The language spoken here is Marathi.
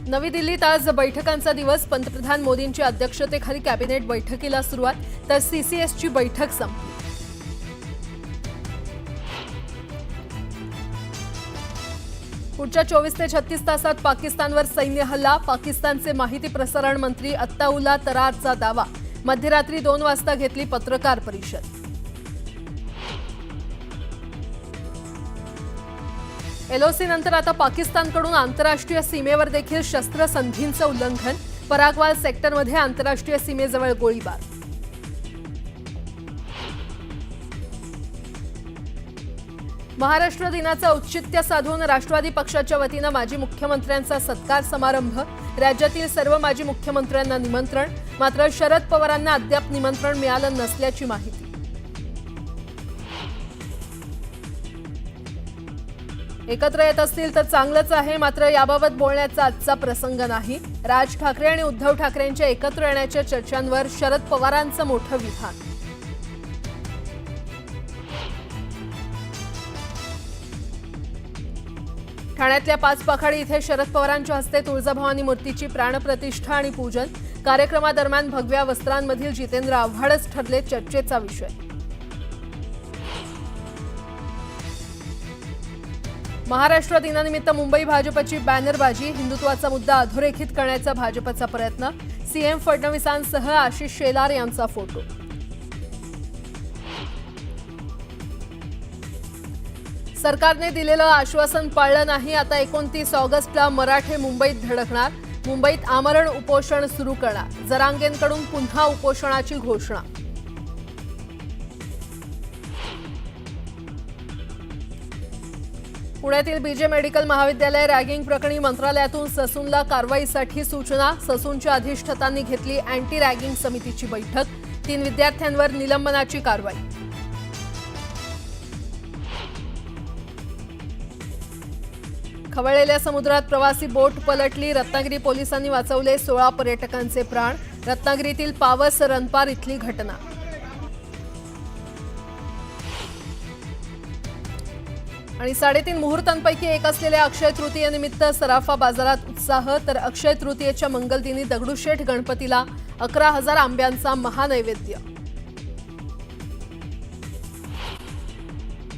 नवी दिल्लीत आज बैठकांचा दिवस। पंतप्रधान मोदींच्या अध्यक्षतेखाली कॅबिनेट बैठकीला सुरुवात, तर सीसीएसची बैठक संपली। पुढच्या 24 ते 36 तासात पाकिस्तानवर सैन्य हल्ला। पाकिस्तानचे माहिती प्रसारण मंत्री अत्ताउल्ला तरारचा दावा। मध्यरात्री 2 वाजता घेतली पत्रकार परिषद। एलओसी नंतर आता पाकिस्तानकडून आंतरराष्ट्रीय सीमेवर देखील शस्त्रसंधींचं उल्लंघन। पराग्वाल सेक्टरमध्ये आंतरराष्ट्रीय सीमेजवळ गोळीबार। महाराष्ट्र दिनाचं औचित्य साधून राष्ट्रवादी पक्षाच्या वतीनं माजी मुख्यमंत्र्यांचा सत्कार समारंभ। राज्यातील सर्व माजी मुख्यमंत्र्यांना निमंत्रण, मात्र शरद पवारांना अद्याप निमंत्रण मिळालं नसल्याची माहिती। एकत्र येत असतील तर चांगलंच आहे, मात्र याबाबत बोलण्याचा आजचा प्रसंग नाही। राज ठाकरे आणि उद्धव ठाकरेंच्या एकत्र येण्याच्या चर्चांवर शरद पवारांचं मोठं विधान। ठाण्यातल्या पाचपाखाडी इथे शरद पवारांच्या हस्ते तुळजाभवानी मूर्तीची प्राणप्रतिष्ठा आणि पूजन। कार्यक्रमादरम्यान भगव्या वस्त्रांमधील जितेंद्र आव्हाडच ठरले चर्चेचा विषय। महाराष्ट्र दिनानिमित्त मुंबई भाजपची बॅनरबाजी। हिंदुत्वाचा मुद्दा अधोरेखित करण्याचा भाजपचा प्रयत्न। सीएम फडणवीसांसह आशिष शेलार यांचा फोटो। सरकारने दिलेलं आश्वासन पाळलं नाही। आता 29 ऑगस्टला मराठे मुंबईत धडकणार। मुंबईत आमरण उपोषण सुरू करणार। जरांगेंकडून पुन्हा उपोषणाची घोषणा। पुण्यातील बीजे मेडिकल महाविद्यालय रॅगिंग प्रकरणी मंत्रालयातून ससूनला कारवाईसाठी सूचना। ससूनच्या अधिष्ठातांनी घेतली अँटी रॅगिंग समितीची बैठक। 3 विद्यार्थ्यांवर निलंबनाची कारवाई। खवळलेल्या समुद्रात प्रवासी बोट पलटली। रत्नागिरी पोलिसांनी वाचवले 16 पर्यटकांचे प्राण। रत्नागिरीतील पावस रनपार इथली घटना। आणि 3.5 मुहूर्तांपैकी एक असलेल्या अक्षय तृतीयेनिमित्त सराफा बाजारात उत्साह। तर अक्षय तृतीयेच्या मंगलदिनी दगडूशेठ गणपतीला 11,000 आंब्यांचा महानैवेद्य।